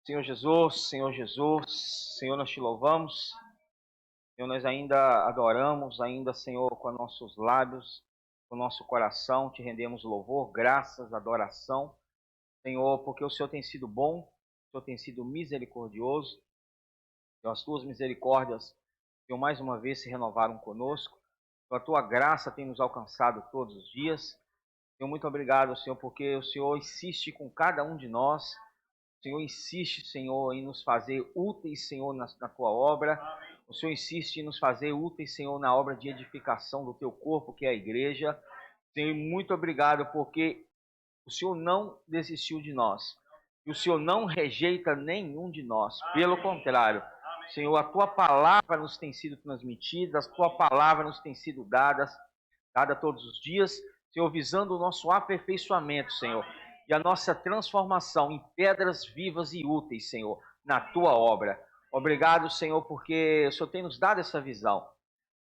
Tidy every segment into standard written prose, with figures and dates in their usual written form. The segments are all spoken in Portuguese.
Senhor Jesus, Senhor, nós te louvamos, Senhor, nós ainda adoramos, ainda, Senhor, com nossos lábios, com nosso coração, te rendemos louvor, graças, adoração, Senhor, porque o Senhor tem sido bom, o Senhor tem sido misericordioso, Senhor, as tuas misericórdias, Senhor, mais uma vez se renovaram conosco, a tua graça tem nos alcançado todos os dias, Senhor, muito obrigado, Senhor, porque o Senhor insiste com cada um de nós, o Senhor insiste, Senhor, em nos fazer úteis, Senhor, na tua obra. O Senhor insiste em nos fazer úteis, Senhor, na obra de edificação do teu corpo, que é a igreja. Senhor, muito obrigado, porque o Senhor não desistiu de nós. E o Senhor não rejeita nenhum de nós. Pelo contrário, Senhor, a tua palavra nos tem sido transmitida, a tua palavra nos tem sido dada todos os dias, Senhor, visando o nosso aperfeiçoamento, Senhor, e a nossa transformação em pedras vivas e úteis, Senhor, na tua obra. Obrigado, Senhor, porque o Senhor tem nos dado essa visão.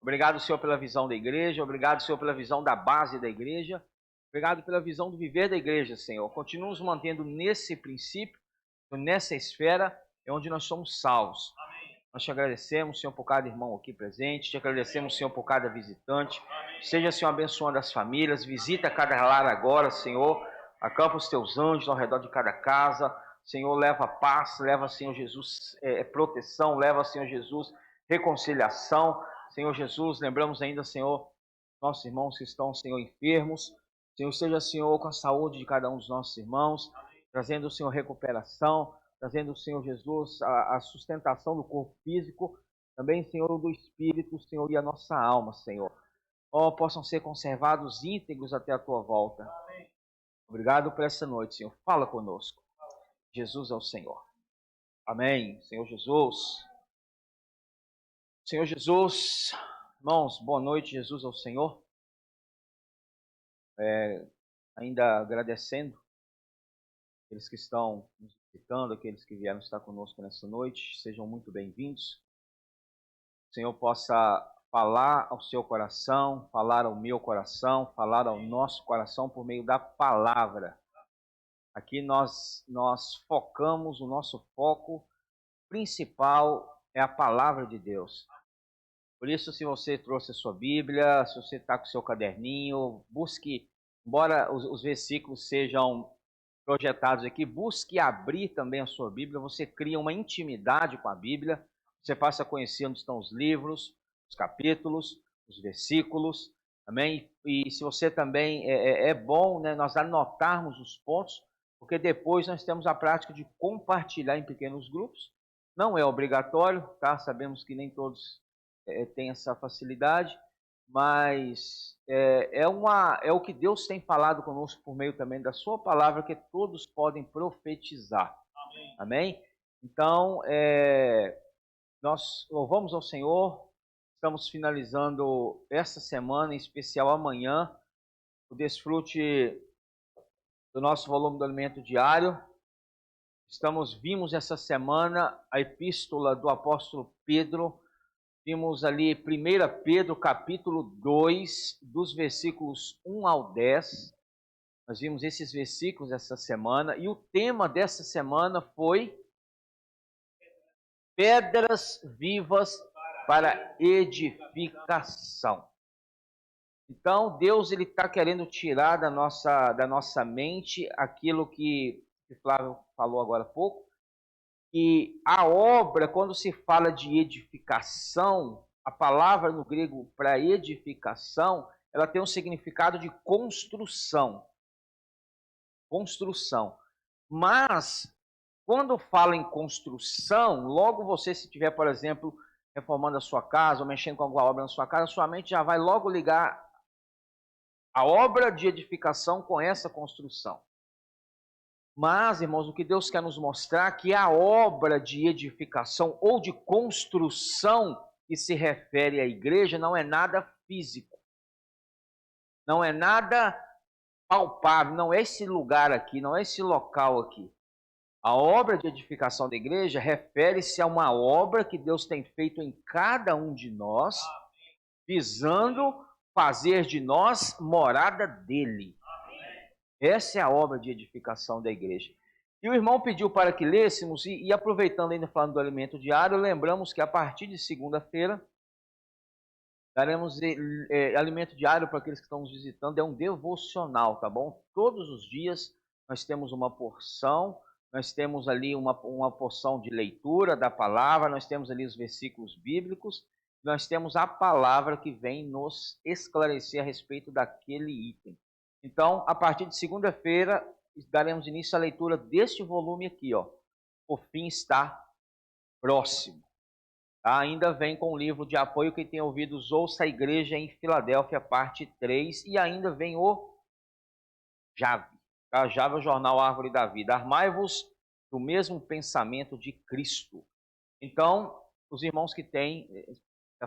Obrigado, Senhor, pela visão da igreja. Obrigado, Senhor, pela visão da base da igreja. Obrigado pela visão do viver da igreja, Senhor. Continua nos mantendo nesse princípio, nessa esfera, é onde nós somos salvos. Nós te agradecemos, Senhor, por cada irmão aqui presente. Te agradecemos, Senhor, por cada visitante. Seja, Senhor, abençoando as famílias. Visita cada lar agora, Senhor. Acampa os teus anjos ao redor de cada casa. Senhor, leva paz, leva, Senhor Jesus, proteção, leva, Senhor Jesus, reconciliação. Senhor Jesus, lembramos ainda, Senhor, nossos irmãos que estão, Senhor, enfermos. Senhor, seja, Senhor, com a saúde de cada um dos nossos irmãos, trazendo, Senhor, recuperação, trazendo, Senhor Jesus, a sustentação do corpo físico, também, Senhor, do espírito, Senhor, e a nossa alma, Senhor. Possam ser conservados íntegros até a tua volta. Obrigado por essa noite, Senhor. Fala conosco. Jesus é o Senhor. Amém. Senhor Jesus. Senhor Jesus, irmãos, boa noite. Jesus é o Senhor. Ainda agradecendo aqueles que estão nos visitando, aqueles que vieram estar conosco nessa noite, sejam muito bem-vindos. O Senhor possa falar ao seu coração, falar ao meu coração, falar ao nosso coração por meio da palavra. Aqui nós focamos, o nosso foco principal é a palavra de Deus. Por isso, se você trouxe a sua Bíblia, se você está com o seu caderninho, busque, embora os versículos sejam projetados aqui, busque abrir também a sua Bíblia, você cria uma intimidade com a Bíblia, você passa a conhecer onde estão os livros, os capítulos, os versículos, amém? E se você também, é bom, né, nós anotarmos os pontos, porque depois nós temos a prática de compartilhar em pequenos grupos, não é obrigatório, tá? Sabemos que nem todos têm essa facilidade, mas é o que Deus tem falado conosco por meio também da sua palavra, que todos podem profetizar. Amém? Amém? Então, nós louvamos ao Senhor, estamos finalizando essa semana, em especial amanhã, o desfrute do nosso volume do alimento diário. Vimos essa semana a epístola do apóstolo Pedro. Vimos ali 1 Pedro capítulo 2, dos versículos 1 ao 10. Nós vimos esses versículos essa semana. E o tema dessa semana foi pedras vivas para edificação. Então, Deus está querendo tirar da nossa mente aquilo que Flávio falou agora há pouco, que a obra, quando se fala de edificação, a palavra no grego para edificação, ela tem um significado de construção. Construção. Mas, quando fala em construção, logo você, se tiver, por exemplo, reformando a sua casa ou mexendo com alguma obra na sua casa, sua mente já vai logo ligar a obra de edificação com essa construção. Mas, irmãos, o que Deus quer nos mostrar é que a obra de edificação ou de construção que se refere à igreja não é nada físico. Não é nada palpável, não é esse lugar aqui, não é esse local aqui. A obra de edificação da igreja refere-se a uma obra que Deus tem feito em cada um de nós, visando fazer de nós morada dele. Essa é a obra de edificação da igreja. E o irmão pediu para que lêssemos, e aproveitando ainda falando do alimento diário, lembramos que a partir de segunda-feira, daremos alimento diário para aqueles que estão nos visitando, é um devocional, tá bom? Todos os dias nós temos uma porção, nós temos ali uma porção de leitura da palavra, nós temos ali os versículos bíblicos, nós temos a palavra que vem nos esclarecer a respeito daquele item. Então, a partir de segunda-feira, daremos início à leitura deste volume aqui, ó. O fim está próximo. Tá? Ainda vem com o livro de apoio, quem tem ouvidos, ouça a igreja em Filadélfia, parte 3, e ainda vem o Jave. Tá? Jave é o jornal Árvore da Vida. Armai-vos do mesmo pensamento de Cristo. Então, os irmãos que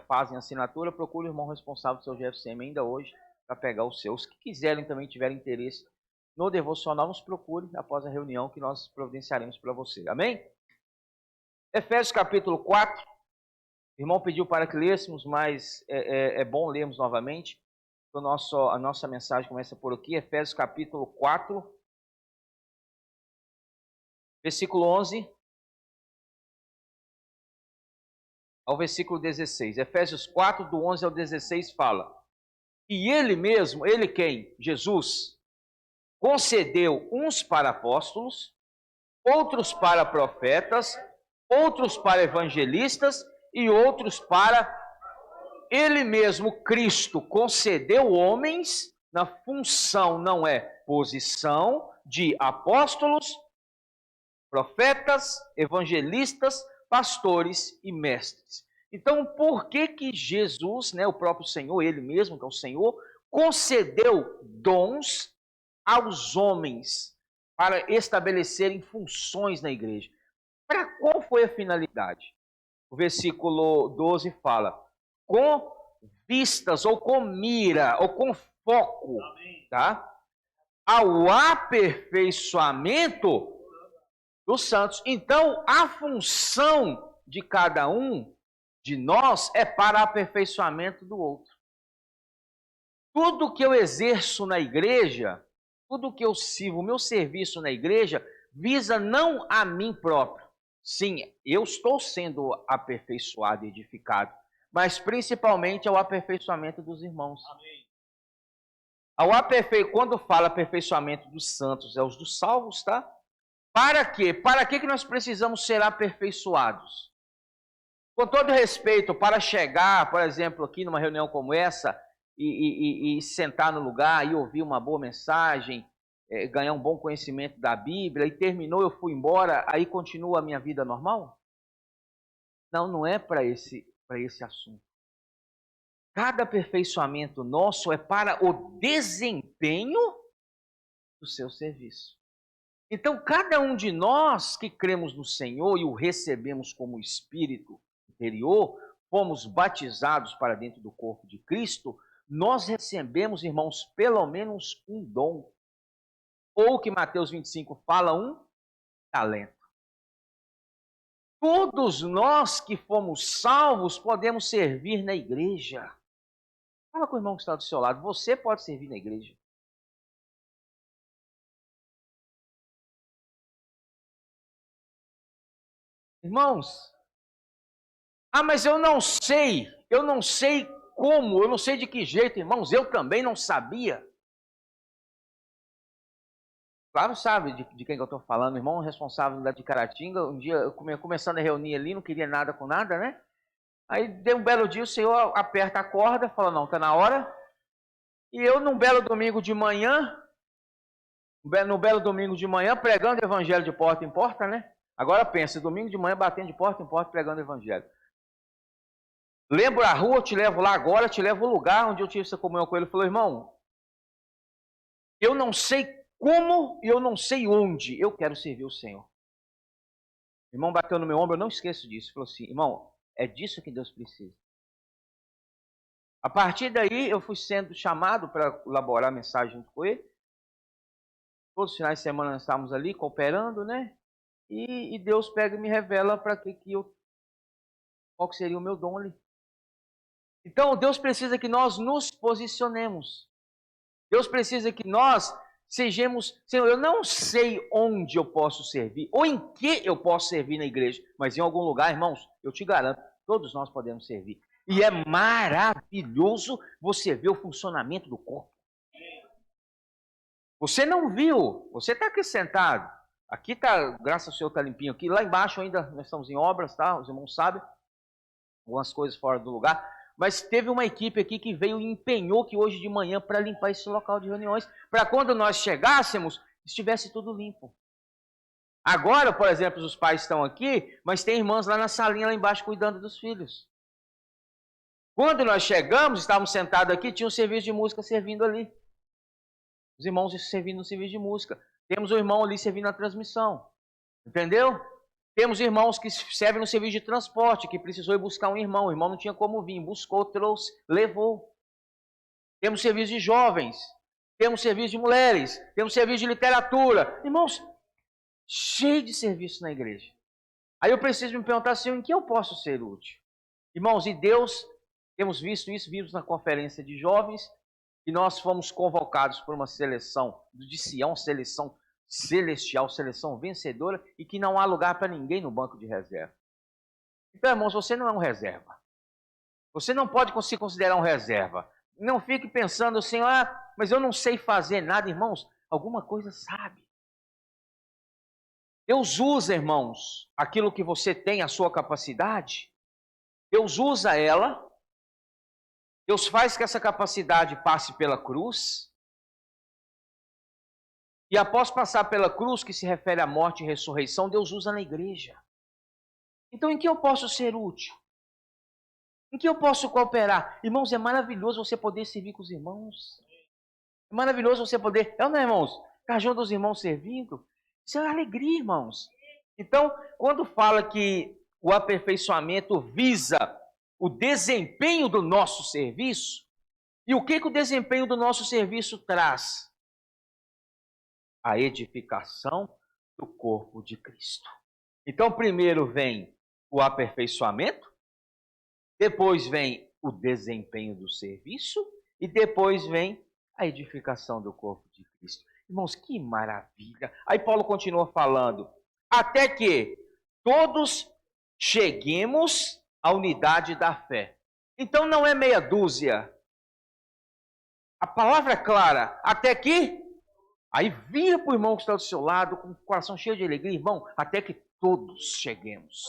fazem assinatura, procure o irmão responsável do seu GFCM ainda hoje, para pegar os seus. Que quiserem também, tiverem interesse no devocional, nos procure após a reunião que nós providenciaremos para você. Amém? Efésios capítulo 4. O irmão pediu para que lêssemos, mas é bom lermos novamente. A nossa mensagem começa por aqui. Efésios capítulo 4, versículo 11 ao versículo 16. Efésios 4, do 11 ao 16, fala: E ele mesmo, ele quem? Jesus, concedeu uns para apóstolos, outros para profetas, outros para evangelistas e outros para... Ele mesmo, Cristo, concedeu homens na função, não é posição, de apóstolos, profetas, evangelistas, pastores e mestres. Então, por que Jesus, né, o próprio Senhor, ele mesmo, que é o Senhor, concedeu dons aos homens para estabelecerem funções na igreja? Para qual foi a finalidade? O versículo 12 fala: com vistas, ou com mira, ou com foco, tá? Ao aperfeiçoamento dos santos. Então, a função de cada um de nós é para aperfeiçoamento do outro. Tudo que eu exerço na igreja, tudo que eu sirvo, o meu serviço na igreja, visa não a mim próprio. Sim, eu estou sendo aperfeiçoado e edificado, mas principalmente ao aperfeiçoamento dos irmãos. Amém. Quando fala aperfeiçoamento dos santos, é os dos salvos, tá? Para quê? Para que nós precisamos ser aperfeiçoados? Com todo respeito, para chegar, por exemplo, aqui numa reunião como essa, e sentar no lugar e ouvir uma boa mensagem, ganhar um bom conhecimento da Bíblia, e terminou, eu fui embora, aí continua a minha vida normal? Não, não é para esse assunto. Cada aperfeiçoamento nosso é para o desempenho do seu serviço. Então, cada um de nós que cremos no Senhor e o recebemos como Espírito interior, fomos batizados para dentro do corpo de Cristo, nós recebemos, irmãos, pelo menos um dom. Ou que Mateus 25 fala, um talento. Todos nós que fomos salvos podemos servir na igreja. Fala com o irmão que está do seu lado, você pode servir na igreja. Irmãos, mas eu não sei como, eu não sei de que jeito, irmãos, eu também não sabia. Claro, sabe de quem que eu estou falando, irmão responsável da de Caratinga. Um dia, começando a reunir ali, não queria nada com nada, né? Aí, de um belo dia, o Senhor aperta a corda, fala, não, está na hora. E eu, num belo domingo de manhã, pregando o evangelho de porta em porta, né? Agora pensa, domingo de manhã, batendo de porta em porta, pregando o evangelho. Lembro a rua, eu te levo lá agora, te levo o lugar onde eu tive essa comunhão com ele. Ele falou, irmão, eu não sei como e eu não sei onde eu quero servir o Senhor. O irmão bateu no meu ombro, eu não esqueço disso. Ele falou assim, irmão, é disso que Deus precisa. A partir daí, eu fui sendo chamado para elaborar a mensagem junto com ele. Todos os finais de semana nós estávamos ali, cooperando, né? E Deus pega e me revela para qual que seria o meu dom ali. Então, Deus precisa que nós nos posicionemos. Deus precisa que nós Sejamos, Senhor, eu não sei onde eu posso servir, ou em que eu posso servir na igreja, mas em algum lugar, irmãos, eu te garanto, todos nós podemos servir. E é maravilhoso você ver o funcionamento do corpo. Você não viu, você está aqui sentado, aqui está, graças ao Senhor está limpinho aqui, lá embaixo ainda nós estamos em obras, tá? Os irmãos sabem, algumas coisas fora do lugar, mas teve uma equipe aqui que veio e empenhou que hoje de manhã para limpar esse local de reuniões, para quando nós chegássemos, estivesse tudo limpo. Agora, por exemplo, os pais estão aqui, mas tem irmãs lá na salinha lá embaixo cuidando dos filhos. Quando nós chegamos, estávamos sentados aqui, tinha um serviço de música servindo ali. Os irmãos servindo no serviço de música. Temos o irmão ali servindo na transmissão. Entendeu? Temos irmãos que servem no serviço de transporte, que precisou ir buscar um irmão. O irmão não tinha como vir. Buscou, trouxe, levou. Temos serviço de jovens. Temos serviço de mulheres. Temos serviço de literatura. Irmãos, cheio de serviço na igreja. Aí eu preciso me perguntar, Senhor, em que eu posso ser útil? Irmãos, e Deus, temos visto isso, vimos na conferência de jovens, e nós fomos convocados por uma seleção de Sião, seleção celestial, seleção vencedora, e que não há lugar para ninguém no banco de reserva. Então, irmãos, você não é um reserva. Você não pode se considerar um reserva. Não fique pensando assim, mas eu não sei fazer nada. Irmãos, alguma coisa sabe. Deus usa, irmãos, aquilo que você tem, a sua capacidade. Deus usa ela. Deus faz que essa capacidade passe pela cruz. E após passar pela cruz, que se refere à morte e ressurreição, Deus usa na igreja. Então, em que eu posso ser útil? Em que eu posso cooperar? Irmãos, é maravilhoso você poder servir com os irmãos. É maravilhoso você poder, não é, irmãos? Estar junto dos irmãos servindo. Isso é uma alegria, irmãos. Então, quando fala que o aperfeiçoamento visa o desempenho do nosso serviço, e o que o desempenho do nosso serviço traz? A edificação do corpo de Cristo. Então, primeiro vem o aperfeiçoamento, depois vem o desempenho do serviço, e depois vem a edificação do corpo de Cristo. Irmãos, que maravilha! Aí Paulo continua falando, até que todos cheguemos à unidade da fé. Então não é meia dúzia. A palavra é clara, até que... Aí vira para o irmão que está do seu lado, com o coração cheio de alegria, irmão, até que todos cheguemos.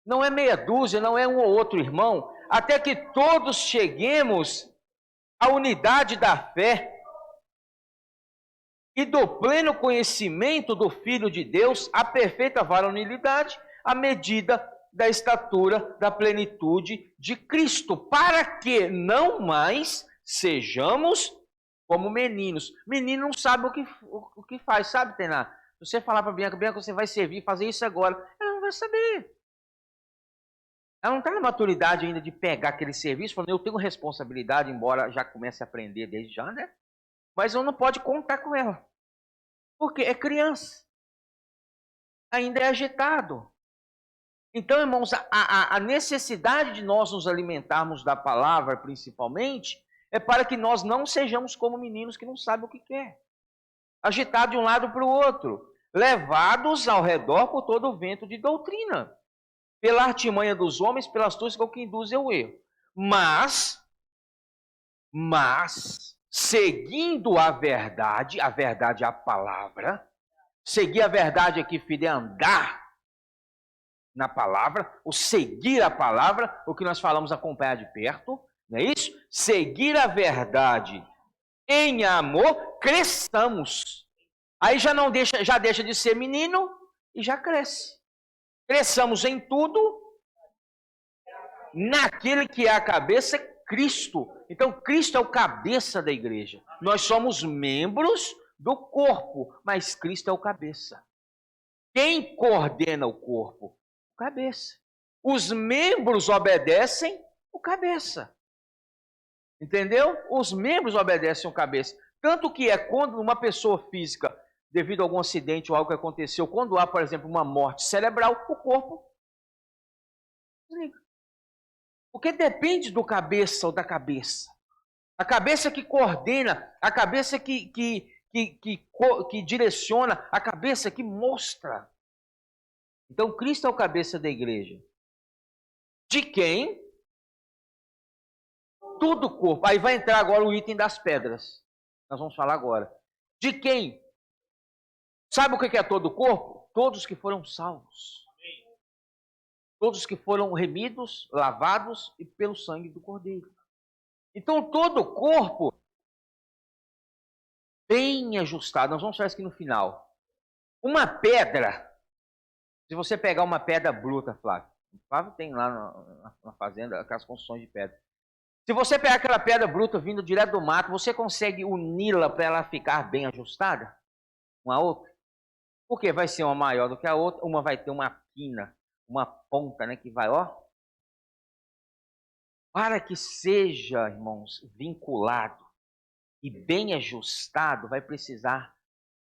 Não é meia dúzia, não é um ou outro irmão, até que todos cheguemos à unidade da fé e do pleno conhecimento do Filho de Deus, à perfeita varonilidade, à medida da estatura da plenitude de Cristo, para que não mais sejamos como meninos. Menino não sabe o que faz, sabe, Tainá? Se você falar para a Bianca, Bianca, você vai servir, fazer isso agora, ela não vai saber. Ela não está na maturidade ainda de pegar aquele serviço, falando, eu tenho responsabilidade, embora já comece a aprender desde já, né? Mas eu não pode contar com ela. Porque é criança. Ainda é agitado. Então, irmãos, a necessidade de nós nos alimentarmos da palavra, principalmente, é para que nós não sejamos como meninos que não sabem o que quer. Agitados de um lado para o outro. Levados ao redor por todo o vento de doutrina. Pela artimanha dos homens, pela astúcia com que induzem ao erro. Mas, seguindo a verdade é a palavra, seguir a verdade aqui, filho, é andar na palavra, ou seguir a palavra, o que nós falamos acompanhar de perto, não é isso? Seguir a verdade em amor, cresçamos. Aí já deixa de ser menino e já cresce. Cresçamos em tudo, naquele que é a cabeça, Cristo. Então, Cristo é o cabeça da igreja. Nós somos membros do corpo, mas Cristo é o cabeça. Quem coordena o corpo? O cabeça. Os membros obedecem o cabeça. Entendeu? Os membros obedecem o cabeça. Tanto que é quando uma pessoa física, devido a algum acidente ou algo que aconteceu, quando há, por exemplo, uma morte cerebral, o corpo desliga. Porque depende do cabeça ou da cabeça. A cabeça que coordena, a cabeça que direciona, a cabeça que mostra. Então, Cristo é o cabeça da igreja. De quem? Todo o corpo. Aí vai entrar agora o item das pedras. Nós vamos falar agora. De quem? Sabe o que é todo o corpo? Todos que foram salvos. Todos que foram remidos, lavados e pelo sangue do Cordeiro. Então, todo o corpo bem ajustado. Nós vamos falar isso aqui no final. Uma pedra, se você pegar uma pedra bruta, Flávio tem lá na fazenda aquelas construções de pedra. Se você pegar aquela pedra bruta vindo direto do mato, você consegue uni-la para ela ficar bem ajustada? Uma a outra? Porque vai ser uma maior do que a outra, uma vai ter uma quina, uma ponta, né, que vai, ó. Para que seja, irmãos, vinculado e bem ajustado, vai precisar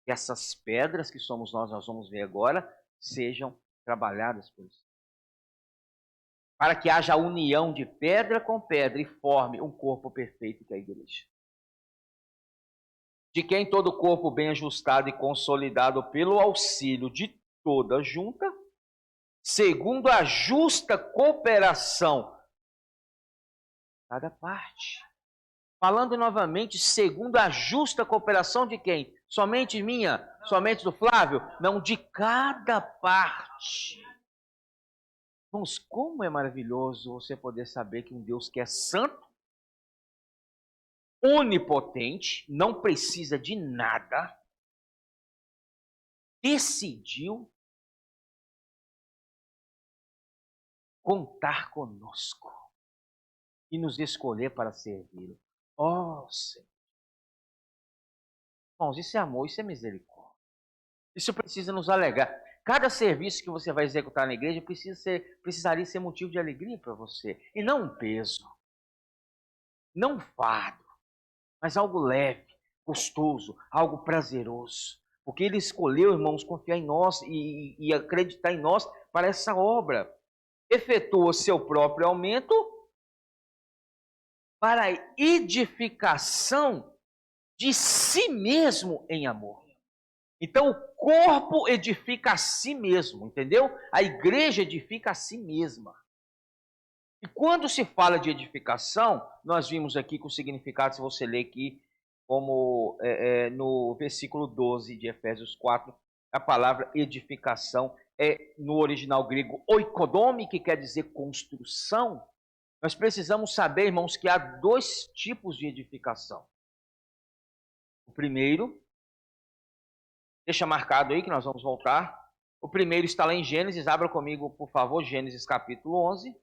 que essas pedras que somos nós vamos ver agora, sejam trabalhadas por isso. Para que haja a união de pedra com pedra e forme um corpo perfeito que é a igreja. De quem todo o corpo bem ajustado e consolidado pelo auxílio de toda junta, segundo a justa cooperação cada parte. Falando novamente, segundo a justa cooperação de quem? Somente minha? Somente do Flávio? Não, de cada parte. Irmãos, como é maravilhoso você poder saber que um Deus que é santo, onipotente, não precisa de nada, decidiu contar conosco e nos escolher para servi-lo. Oh, Senhor. Irmãos, isso é amor, isso é misericórdia. Isso precisa nos alegrar. Cada serviço que você vai executar na igreja precisaria ser motivo de alegria para você. E não um peso. Não um fardo. Mas algo leve, gostoso, algo prazeroso. Porque Ele escolheu, irmãos, confiar em nós e acreditar em nós para essa obra. Efetua seu próprio aumento para a edificação de si mesmo em amor. Então, o corpo edifica a si mesmo, entendeu? A igreja edifica a si mesma. E quando se fala de edificação, nós vimos aqui com o significado, se você ler aqui, como no versículo 12 de Efésios 4, a palavra edificação é no original grego oikodome, que quer dizer construção. Nós precisamos saber, irmãos, que há dois tipos de edificação. O primeiro, deixa marcado aí que nós vamos voltar. O primeiro está lá em Gênesis, abra comigo, por favor, Gênesis capítulo 11.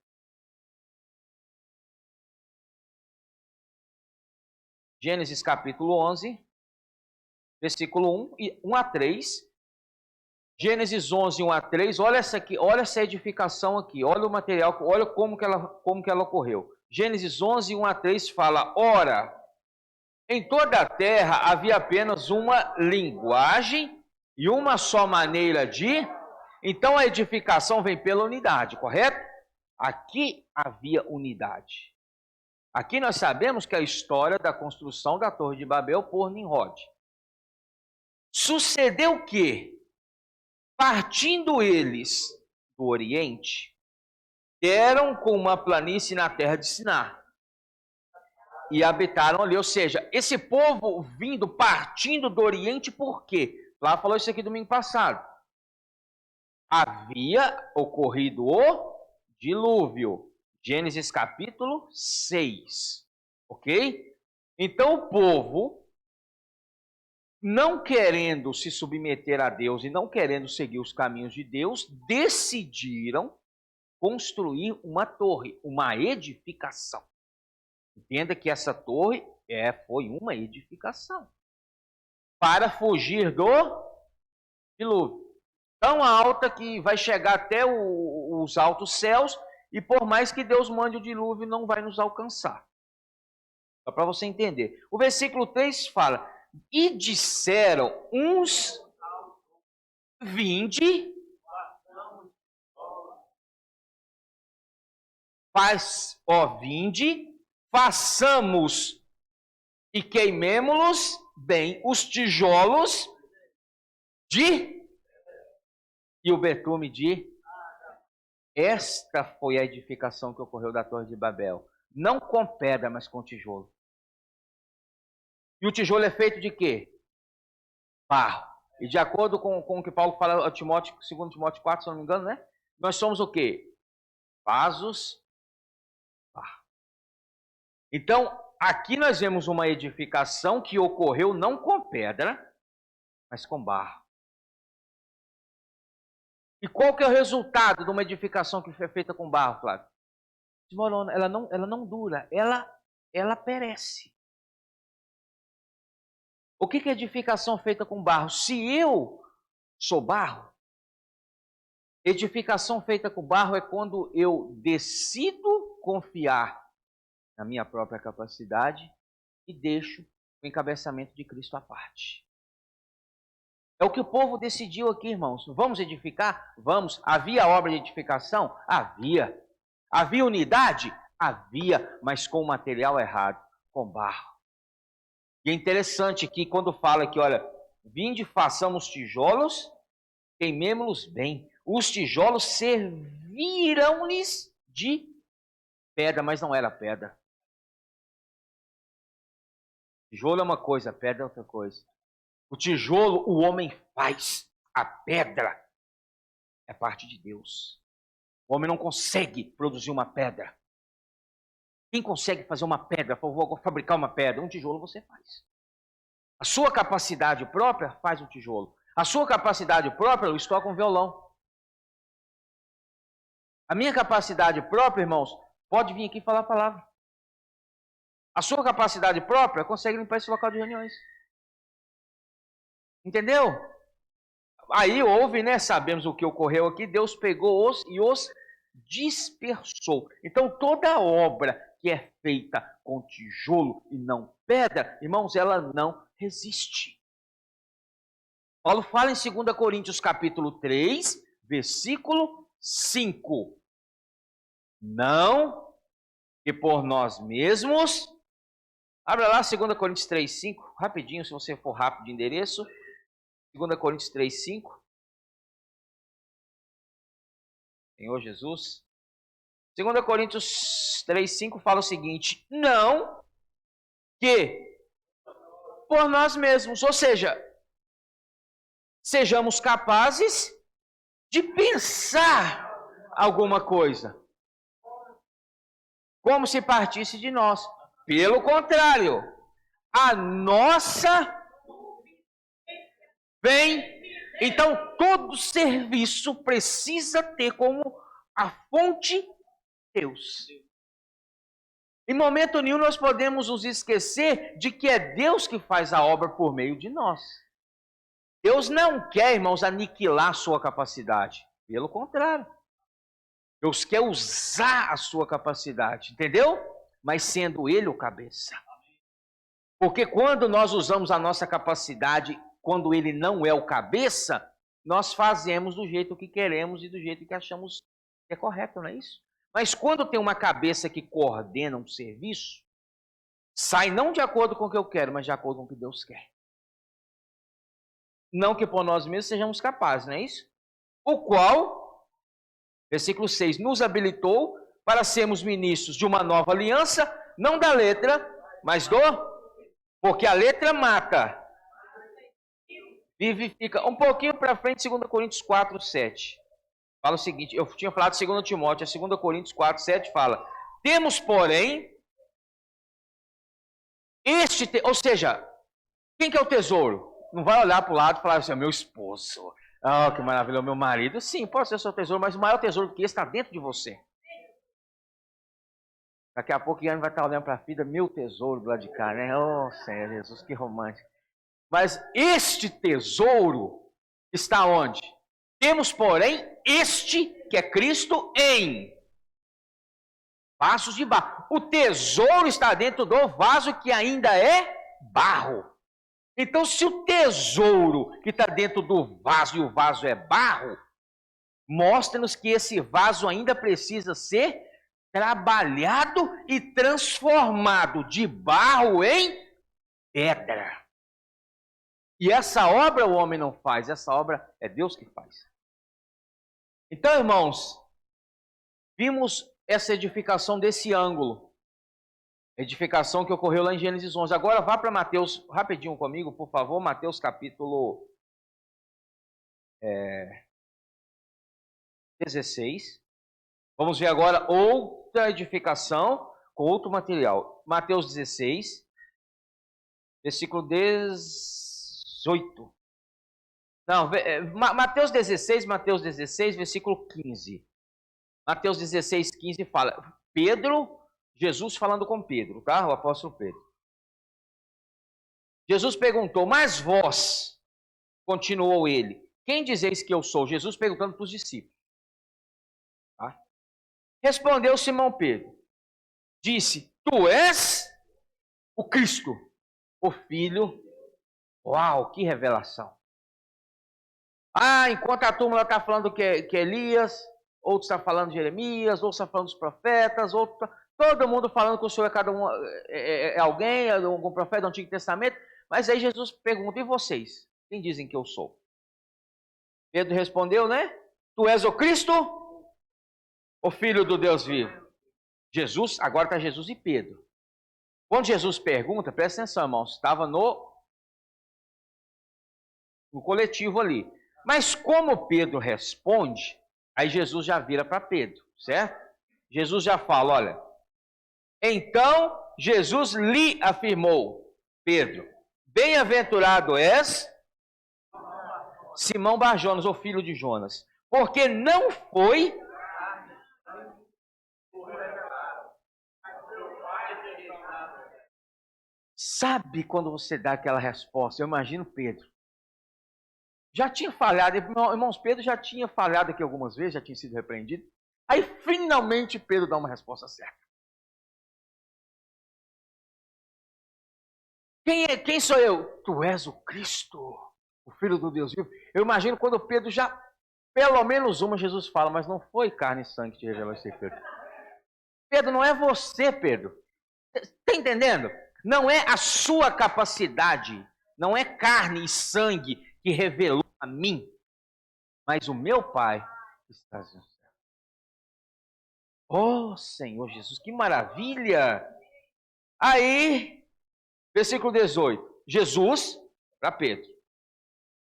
Gênesis capítulo 11, versículo 1 a 3. Gênesis 11, 1 a 3. Olha essa aqui, olha essa edificação aqui. Olha o material, olha como que ela ocorreu. Gênesis 11, 1 a 3 fala: ora, em toda a terra havia apenas uma linguagem e uma só maneira de... Então a edificação vem pela unidade, correto? Aqui havia unidade. Aqui nós sabemos que a história da construção da Torre de Babel por Nimrod. Sucedeu que, partindo eles do Oriente, deram com uma planície na terra de Siná e habitaram ali. Ou seja, esse povo vindo, partindo do Oriente, por quê? Lá falou isso aqui domingo passado. Havia ocorrido o dilúvio. Gênesis capítulo 6. Ok? Então o povo, não querendo se submeter a Deus e não querendo seguir os caminhos de Deus, decidiram construir uma torre, uma edificação. Entenda que essa torre foi uma edificação para fugir do dilúvio. Tão alta que vai chegar até os altos céus, e por mais que Deus mande o dilúvio, não vai nos alcançar. Só para você entender. O versículo 3 fala: e disseram uns, vinde, vinde, façamos e queimemo-los bem os tijolos e o betume de. Esta foi a edificação que ocorreu da Torre de Babel. Não com pedra, mas com tijolo. E o tijolo é feito de quê? Barro. E de acordo com o que Paulo fala a Timóteo, 2 Timóteo 4, se não me engano, né? Nós somos o quê? Vasos. Barro. Então, aqui nós vemos uma edificação que ocorreu não com pedra, mas com barro. E qual que é o resultado de uma edificação que foi feita com barro, Flávio? Desmorona, ela não dura, ela perece. O que é edificação feita com barro? Se eu sou barro, edificação feita com barro é quando eu decido confiar na minha própria capacidade e deixo o encabeçamento de Cristo à parte. É o que o povo decidiu aqui, irmãos. Vamos edificar? Vamos. Havia obra de edificação? Havia. Havia unidade? Havia, mas com o material errado, com barro. E é interessante que quando fala que, olha, vinde, façamos tijolos, queimemo-los bem. Os tijolos serviram-lhes de pedra, mas não era pedra. Tijolo é uma coisa, pedra é outra coisa. O tijolo o homem faz, a pedra é parte de Deus. O homem não consegue produzir uma pedra. Quem consegue fazer uma pedra? Vou fabricar uma pedra. Um tijolo você faz. A sua capacidade própria faz o tijolo. A sua capacidade própria, Luiz, toca um violão. A minha capacidade própria, irmãos, pode vir aqui falar a palavra. A sua capacidade própria consegue limpar esse local de reuniões. Entendeu? Aí houve, né? Sabemos o que ocorreu aqui. Deus pegou-os e os dispersou. Então toda obra que é feita com tijolo e não pedra, irmãos, ela não resiste. Paulo fala em 2 Coríntios capítulo 3, versículo 5. Não que por nós mesmos. Abra lá 2 Coríntios 3, 5, rapidinho, se você for rápido de endereço. 2 Coríntios 3, 5. Senhor Jesus. 2 Coríntios 3, 5 fala o seguinte: não que por nós mesmos, ou seja, sejamos capazes de pensar alguma coisa, como se partisse de nós. Pelo contrário, a nossa vem. Então, todo serviço precisa ter como a fonte Deus. Em momento nenhum nós podemos nos esquecer de que é Deus que faz a obra por meio de nós. Deus não quer, irmãos, aniquilar a sua capacidade. Pelo contrário. Deus quer usar a sua capacidade, entendeu? Mas sendo Ele o cabeça. Porque quando nós usamos a nossa capacidade, quando Ele não é o cabeça, nós fazemos do jeito que queremos e do jeito que achamos que é correto, não é isso? Mas quando tem uma cabeça que coordena um serviço, sai não de acordo com o que eu quero, mas de acordo com o que Deus quer. Não que por nós mesmos sejamos capazes, não é isso? O qual, versículo 6, nos habilitou para sermos ministros de uma nova aliança, não da letra, mas do... Porque a letra mata, vivifica. Um pouquinho para frente, 2 Coríntios 4, 7. Fala o seguinte, eu tinha falado 2 Timóteo, a 2 Coríntios 4, 7 fala: temos, porém, ou seja, quem que é o tesouro? Não vai olhar para o lado e falar assim, meu esposo, que maravilha, meu marido. Sim, pode ser o seu tesouro, mas o maior tesouro que esse está dentro de você. Daqui a pouco Ian vai estar olhando para a filha, meu tesouro do lado de cá, né? Oh, Senhor Jesus, que romântico. Mas este tesouro está onde? Temos, porém, este, que é Cristo, em vasos de barro. O tesouro está dentro do vaso que ainda é barro. Então, se o tesouro que está dentro do vaso e o vaso é barro, mostra-nos que esse vaso ainda precisa ser trabalhado e transformado de barro em pedra. E essa obra o homem não faz, essa obra é Deus que faz. Então, irmãos, vimos essa edificação desse ângulo. Edificação que ocorreu lá em Gênesis 11. Agora vá para Mateus, rapidinho comigo, por favor. Mateus capítulo 16. Vamos ver agora outra edificação com outro material. Mateus 16, versículo 18. Não, Mateus 16, versículo 15. Mateus 16, 15 fala, Jesus falando com Pedro, tá? O apóstolo Pedro. Jesus perguntou, mas vós, continuou ele, quem dizeis que eu sou? Jesus perguntando para os discípulos. Tá? Respondeu Simão Pedro, disse, tu és o Cristo, o Filho. Uau, que revelação. Enquanto a turma está falando que é Elias, outros está falando de Jeremias, outros está falando dos profetas, todo mundo falando que o Senhor é cada um é alguém, é algum profeta do Antigo Testamento. Mas aí Jesus pergunta, e vocês? Quem dizem que eu sou? Pedro respondeu, né? Tu és o Cristo, o Filho do Deus vivo. Jesus, agora está Jesus e Pedro. Quando Jesus pergunta, presta atenção, irmãos, estava no coletivo ali. Mas como Pedro responde, aí Jesus já vira para Pedro, certo? Jesus já fala, olha, então Jesus lhe afirmou, Pedro, bem-aventurado és, Simão Bar-Jonas, o filho de Jonas, porque não foi Sabe quando você dá aquela resposta? Eu imagino Pedro. Já tinha falhado, irmãos, Pedro já tinha falhado aqui algumas vezes, já tinha sido repreendido. Aí finalmente Pedro dá uma resposta certa. Quem sou eu? Tu és o Cristo, o Filho do Deus vivo. Eu imagino quando Pedro já, pelo menos uma, Jesus fala, mas não foi carne e sangue que te revelou esse segredo. Pedro, não é você, Pedro. Está entendendo? Não é a sua capacidade, não é carne e sangue que revelou a mim, mas o meu Pai está no céu. Oh, Senhor Jesus, que maravilha! Aí, versículo 18, Jesus, para Pedro,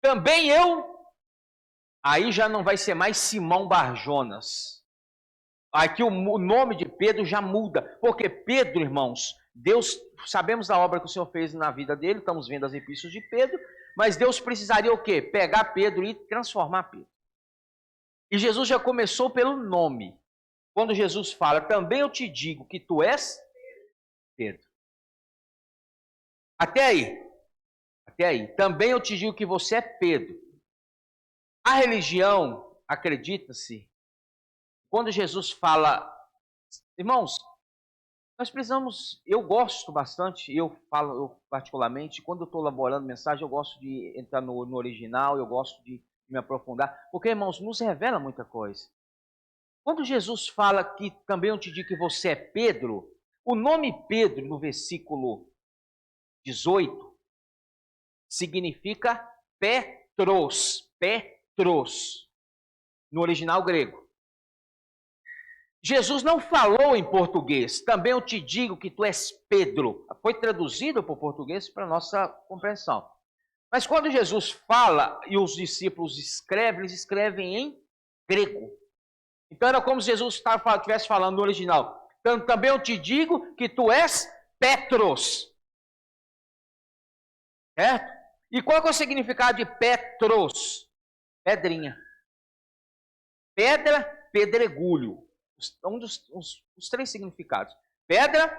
também eu, aí já não vai ser mais Simão Bar-Jonas. Aqui o nome de Pedro já muda, porque Pedro, irmãos, Deus, sabemos da obra que o Senhor fez na vida dele, estamos vendo as epístolas de Pedro, mas Deus precisaria o quê? Pegar Pedro e transformar Pedro. E Jesus já começou pelo nome. Quando Jesus fala, também eu te digo que tu és Pedro. Até aí. Também eu te digo que você é Pedro. A religião, acredita-se, quando Jesus fala, irmãos, nós precisamos, eu gosto bastante, eu particularmente, quando eu estou elaborando mensagem, eu gosto de entrar no original, eu gosto de me aprofundar, porque, irmãos, nos revela muita coisa. Quando Jesus fala que também eu te digo que você é Pedro, o nome Pedro, no versículo 18, significa Petros, no original grego. Jesus não falou em português, também eu te digo que tu és Pedro. Foi traduzido para o português para nossa compreensão. Mas quando Jesus fala e os discípulos escrevem, eles escrevem em grego. Então era como se Jesus estivesse falando no original. Então, também eu te digo que tu és Petros. Certo? E qual é o significado de Petros? Pedrinha. Pedra, pedregulho. Os três significados. Pedra,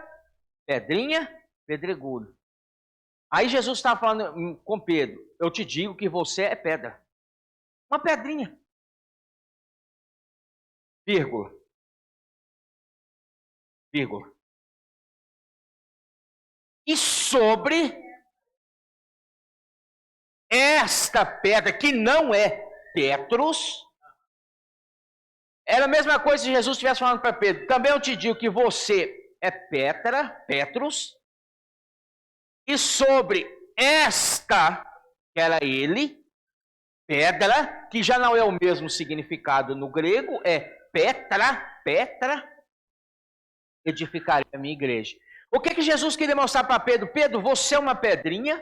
pedrinha, pedregulho. Aí Jesus estava falando com Pedro, eu te digo que você é pedra. Uma pedrinha. Vírgula. E sobre esta pedra, que não é Petros, era a mesma coisa se Jesus estivesse falando para Pedro. Também eu te digo que você é Petros, E sobre esta, que era ele, pedra, que já não é o mesmo significado no grego, é Petra, edificarei a minha igreja. O que Jesus queria mostrar para Pedro? Pedro, você é uma pedrinha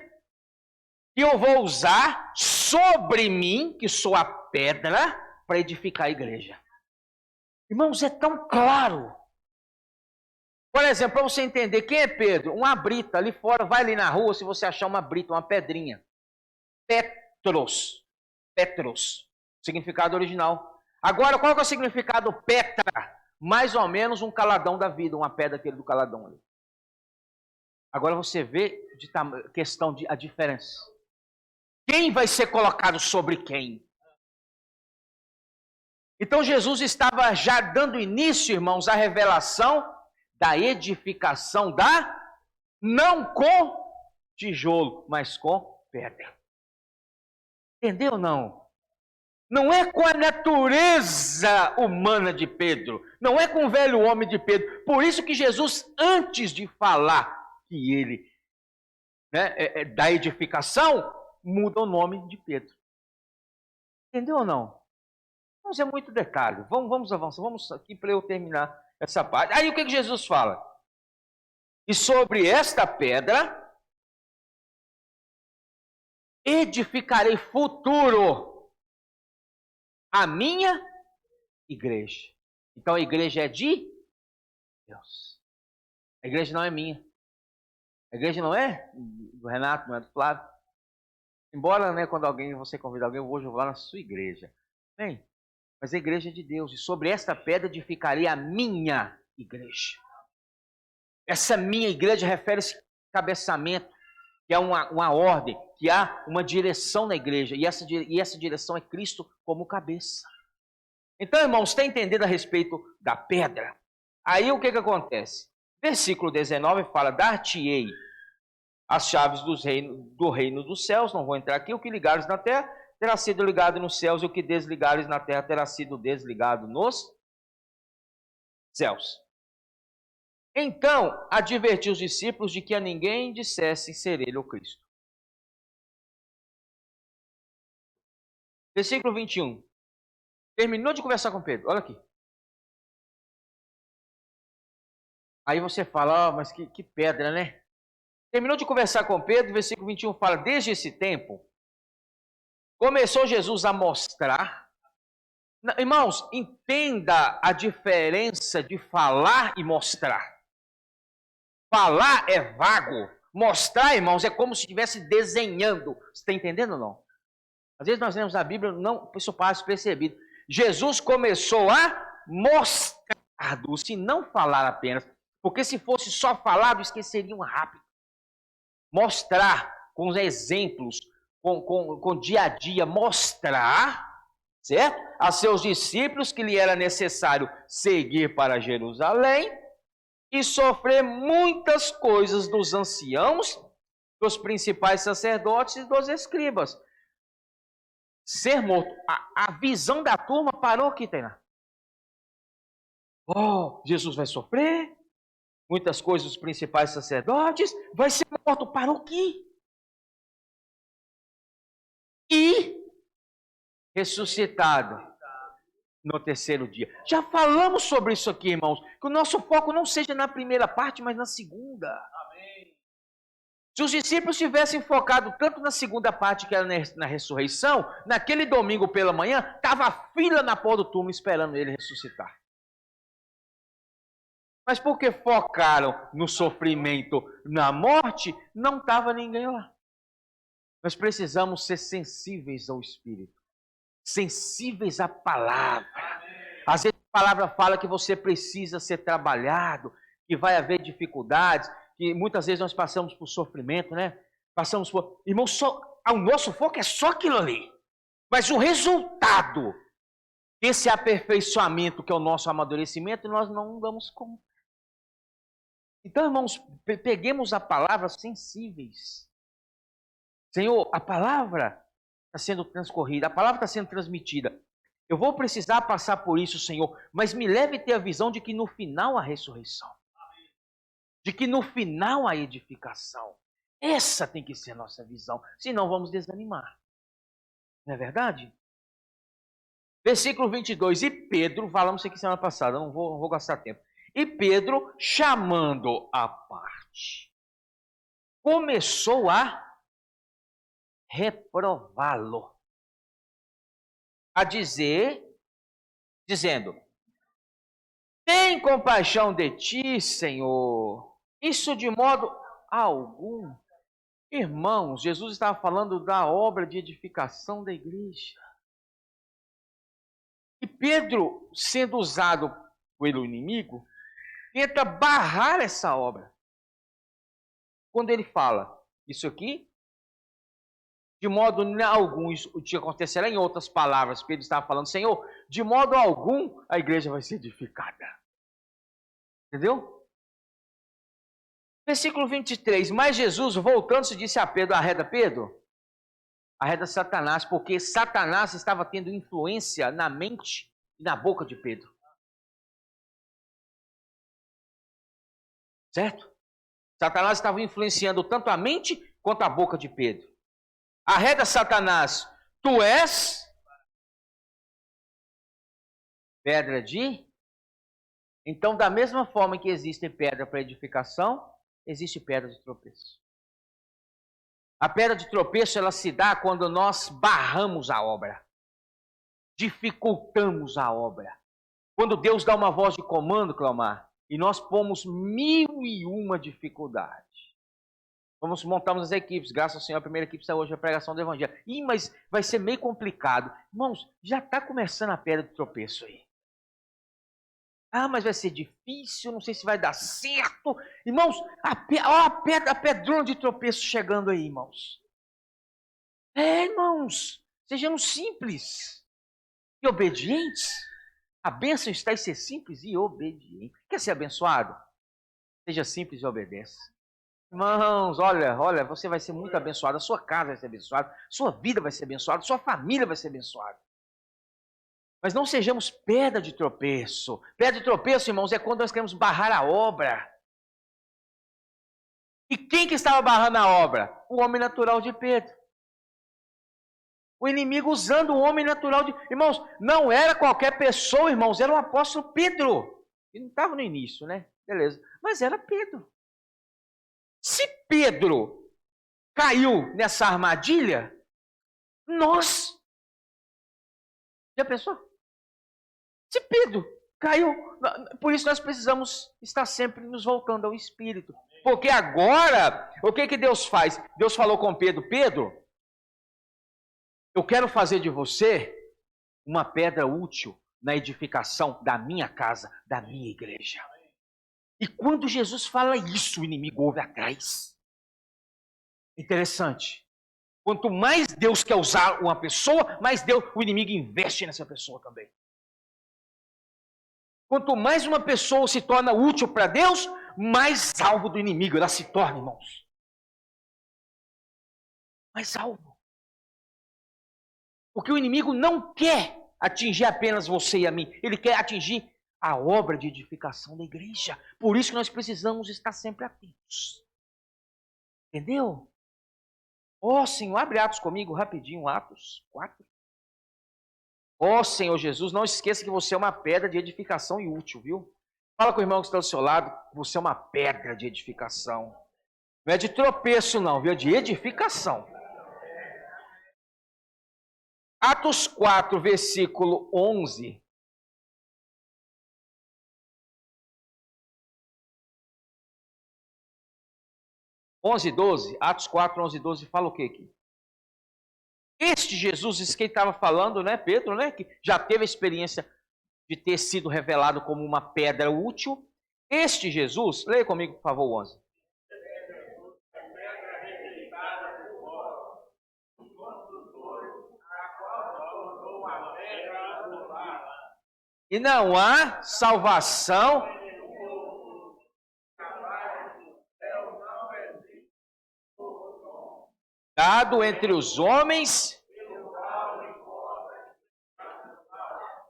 que eu vou usar sobre mim, que sou a pedra, para edificar a igreja. Irmãos, é tão claro. Por exemplo, para você entender quem é Pedro, uma brita ali fora, vai ali na rua, se você achar uma brita, uma pedrinha. Petros, significado original. Agora, qual é o significado Petra? Mais ou menos um caladão da vida, uma pedra aquele do caladão ali. Agora você vê questão de a diferença. Quem vai ser colocado sobre quem? Então Jesus estava já dando início, irmãos, à revelação da edificação não com tijolo, mas com pedra. Entendeu ou não? Não é com a natureza humana de Pedro, não é com o velho homem de Pedro. Por isso que Jesus, antes de falar que ele da edificação, muda o nome de Pedro. Entendeu ou não? Mas é muito detalhe. Vamos avançar. Vamos aqui para eu terminar essa parte. Aí o que Jesus fala? E sobre esta pedra edificarei futuro a minha igreja. Então a igreja é de Deus. A igreja não é minha. A igreja não é do Renato, não é do Flávio. Embora, quando você convida alguém, hoje eu vou lá na sua igreja. Bem, mas a igreja é de Deus. E sobre esta pedra edificarei a minha igreja. Essa minha igreja refere-se a cabeçamento, que é uma ordem, que há uma direção na igreja. E essa direção é Cristo como cabeça. Então, irmãos, está entendendo a respeito da pedra? Aí o que acontece? Versículo 19 fala, dar-te-ei as chaves do reino dos céus, não vou entrar aqui, o que ligares na terra terá sido ligado nos céus, e o que desligares na terra terá sido desligado nos céus. Então, advertiu os discípulos de que a ninguém dissesse ser ele o Cristo. Versículo 21. Terminou de conversar com Pedro, olha aqui. Aí você fala, mas que pedra, né? Terminou de conversar com Pedro, versículo 21 fala, desde esse tempo, começou Jesus a mostrar. Irmãos, entenda a diferença de falar e mostrar. Falar é vago. Mostrar, irmãos, é como se estivesse desenhando. Você está entendendo ou não? Às vezes nós lemos a Bíblia, não, isso passa despercebido. Jesus começou a mostrar, se não falar apenas. Porque se fosse só falado, esqueceriam rápido. Mostrar com os exemplos, com dia a dia, mostrar, certo? A seus discípulos que lhe era necessário seguir para Jerusalém e sofrer muitas coisas dos anciãos, dos principais sacerdotes e dos escribas. Ser morto. A visão da turma parou aqui, Tainá. Oh, Jesus vai sofrer muitas coisas dos principais sacerdotes, vai ser morto, parou aqui. E ressuscitado no terceiro dia. Já falamos sobre isso aqui, irmãos, que o nosso foco não seja na primeira parte, mas na segunda. Amém. Se os discípulos tivessem focado tanto na segunda parte, que era na ressurreição, naquele domingo pela manhã, estava a fila na porta do túmulo esperando ele ressuscitar. Mas porque focaram no sofrimento, na morte, não estava ninguém lá. Nós precisamos ser sensíveis ao Espírito, sensíveis à palavra. Às vezes a palavra fala que você precisa ser trabalhado, que vai haver dificuldades, que muitas vezes nós passamos por sofrimento, né? Passamos por... Irmãos, o nosso foco é só aquilo ali. Mas o resultado desse aperfeiçoamento, que é o nosso amadurecimento, nós não damos conta. Então, irmãos, peguemos a palavra sensíveis. Senhor, a palavra está sendo transcorrida, a palavra está sendo transmitida. Eu vou precisar passar por isso, Senhor, mas me leve a ter a visão de que no final a ressurreição. De que no final a edificação. Essa tem que ser a nossa visão, senão vamos desanimar. Não é verdade? Versículo 22, e Pedro, falamos isso aqui semana passada, não vou gastar tempo. E Pedro, chamando à parte, começou a reprová-lo. A dizendo, tem compaixão de ti, Senhor. Isso de modo algum. Irmãos, Jesus estava falando da obra de edificação da igreja. E Pedro, sendo usado pelo inimigo, tenta barrar essa obra. Quando ele fala isso aqui, de modo algum, isso te acontecerá. Em outras palavras, Pedro estava falando, Senhor, de modo algum a igreja vai ser edificada. Entendeu? Versículo 23, mas Jesus, voltando-se, disse a Pedro, arreda Pedro, arreda Satanás, porque Satanás estava tendo influência na mente e na boca de Pedro. Certo? Satanás estava influenciando tanto a mente quanto a boca de Pedro. Arreda Satanás, tu és pedra de... Então, da mesma forma que existe pedra para edificação, existe pedra de tropeço. A pedra de tropeço, ela se dá quando nós barramos a obra. Dificultamos a obra. Quando Deus dá uma voz de comando, Cleomar, e nós pomos 1001 dificuldades. Montamos as equipes, graças ao Senhor, a primeira equipe está hoje a pregação do Evangelho. Mas vai ser meio complicado. Irmãos, já está começando a pedra de tropeço aí. Mas vai ser difícil, não sei se vai dar certo. Irmãos, a pedrona de tropeço chegando aí, irmãos. Irmãos, sejamos simples e obedientes. A bênção está em ser simples e obediente. Quer ser abençoado? Seja simples e obedeça. Irmãos, olha, você vai ser muito abençoado. A sua casa vai ser abençoada. Sua vida vai ser abençoada. Sua família vai ser abençoada. Mas não sejamos pedra de tropeço. Pedra de tropeço, irmãos, é quando nós queremos barrar a obra. E quem que estava barrando a obra? O homem natural de Pedro. O inimigo usando o homem natural de... Irmãos, não era qualquer pessoa, irmãos, era o apóstolo Pedro. Ele não estava no início, né? Beleza. Mas era Pedro. Se Pedro caiu nessa armadilha, nós... Já pensou? Se Pedro caiu, por isso nós precisamos estar sempre nos voltando ao Espírito. Porque agora, o que Deus faz? Deus falou com Pedro, Pedro, eu quero fazer de você uma pedra útil na edificação da minha casa, da minha igreja. E quando Jesus fala isso, o inimigo ouve atrás. Interessante. Quanto mais Deus quer usar uma pessoa, mais o inimigo investe nessa pessoa também. Quanto mais uma pessoa se torna útil para Deus, mais alvo do inimigo ela se torna, irmãos. Mais alvo. Porque o inimigo não quer atingir apenas você e a mim. Ele quer atingir a obra de edificação da igreja. Por isso que nós precisamos estar sempre atentos. Entendeu? Senhor, abre Atos comigo rapidinho, Atos 4. Senhor Jesus, não esqueça que você é uma pedra de edificação e útil, viu? Fala com o irmão que está do seu lado, você é uma pedra de edificação. Não é de tropeço não, viu? É de edificação. Atos 4, versículo 11. Atos 4, 11 e 12, fala o que aqui? Este Jesus, isso que ele estava falando, né, Pedro, né, que já teve a experiência de ter sido revelado como uma pedra útil. Este Jesus, leia comigo, por favor, 11. E não há salvação dado entre os homens.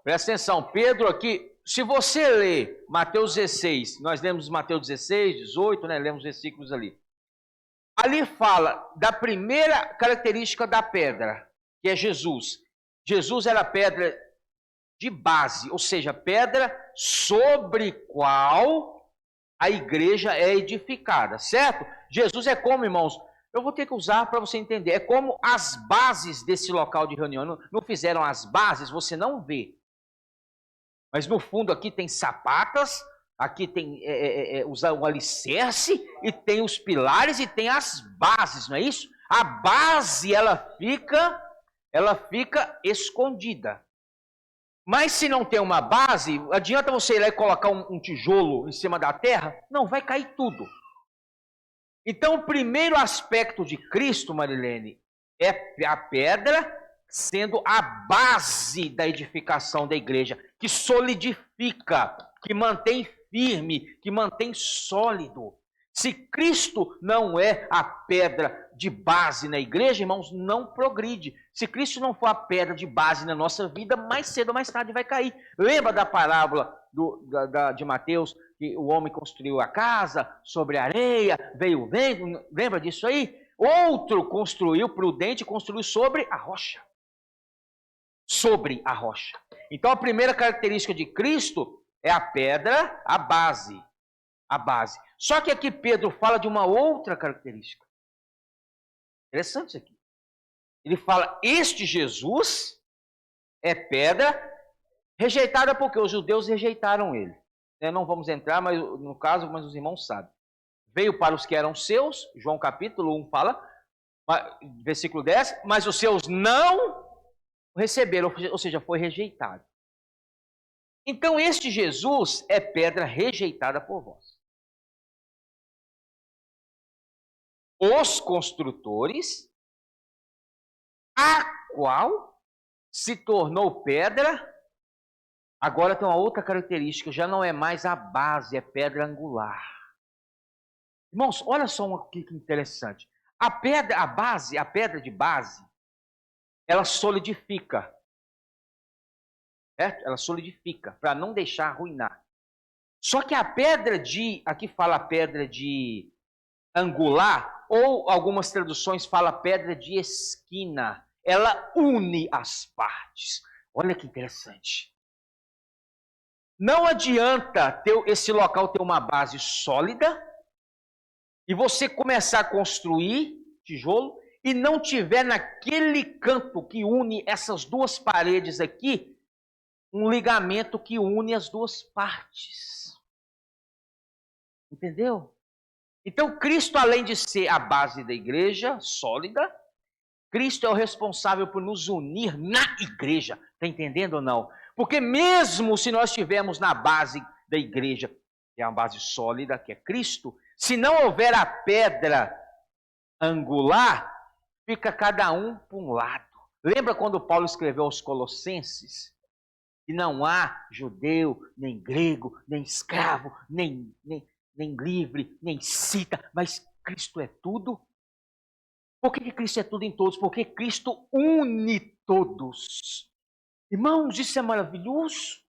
Presta atenção, Pedro aqui, se você ler Mateus 16, nós lemos Mateus 16, 18, né, lemos versículos ali. Ali fala da primeira característica da pedra, que é Jesus. Jesus era pedra de base, ou seja, pedra sobre qual a igreja é edificada, certo? Jesus é como, irmãos, eu vou ter que usar para você entender, é como as bases desse local de reunião. Não fizeram as bases, você não vê. Mas no fundo aqui tem sapatas, aqui tem o alicerce, e tem os pilares, e tem as bases, não é isso? A base, ela fica escondida. Mas se não tem uma base, adianta você ir lá e colocar um tijolo em cima da terra? Não, vai cair tudo. Então, o primeiro aspecto de Cristo, Marilene, é a pedra sendo a base da edificação da igreja, que solidifica, que mantém firme, que mantém sólido. Se Cristo não é a pedra de base na igreja, irmãos, não progride. Se Cristo não for a pedra de base na nossa vida, mais cedo ou mais tarde vai cair. Lembra da parábola de Mateus, que o homem construiu a casa sobre a areia, veio o vento, lembra disso aí? Outro construiu, prudente, construiu sobre a rocha. Sobre a rocha. Então a primeira característica de Cristo é a pedra, a base. A base. Só que aqui Pedro fala de uma outra característica. Interessante isso aqui. Ele fala, este Jesus é pedra rejeitada porque os judeus rejeitaram ele. Não vamos entrar mas os irmãos sabem. Veio para os que eram seus, João capítulo 1 fala, versículo 10, mas os seus não receberam, ou seja, foi rejeitado. Então este Jesus é pedra rejeitada por vós. Os construtores, a qual se tornou pedra. Agora tem uma outra característica, já não é mais a base, é pedra angular. Irmãos, olha só uma que interessante. A pedra de base, ela solidifica. Certo? Ela solidifica, para não deixar arruinar. Só que a pedra aqui fala pedra de angular, ou algumas traduções falam pedra de esquina. Ela une as partes. Olha que interessante. Não adianta esse local ter uma base sólida e você começar a construir tijolo e não tiver naquele canto que une essas duas paredes aqui um ligamento que une as duas partes. Entendeu? Então, Cristo, além de ser a base da igreja, sólida, Cristo é o responsável por nos unir na igreja. Está entendendo ou não? Porque mesmo se nós estivermos na base da igreja, que é uma base sólida, que é Cristo, se não houver a pedra angular, fica cada um para um lado. Lembra quando Paulo escreveu aos Colossenses? Que não há judeu, nem grego, nem escravo, nem livre, nem cita, mas Cristo é tudo. Por que Cristo é tudo em todos? Porque Cristo une todos. Irmãos, isso é maravilhoso.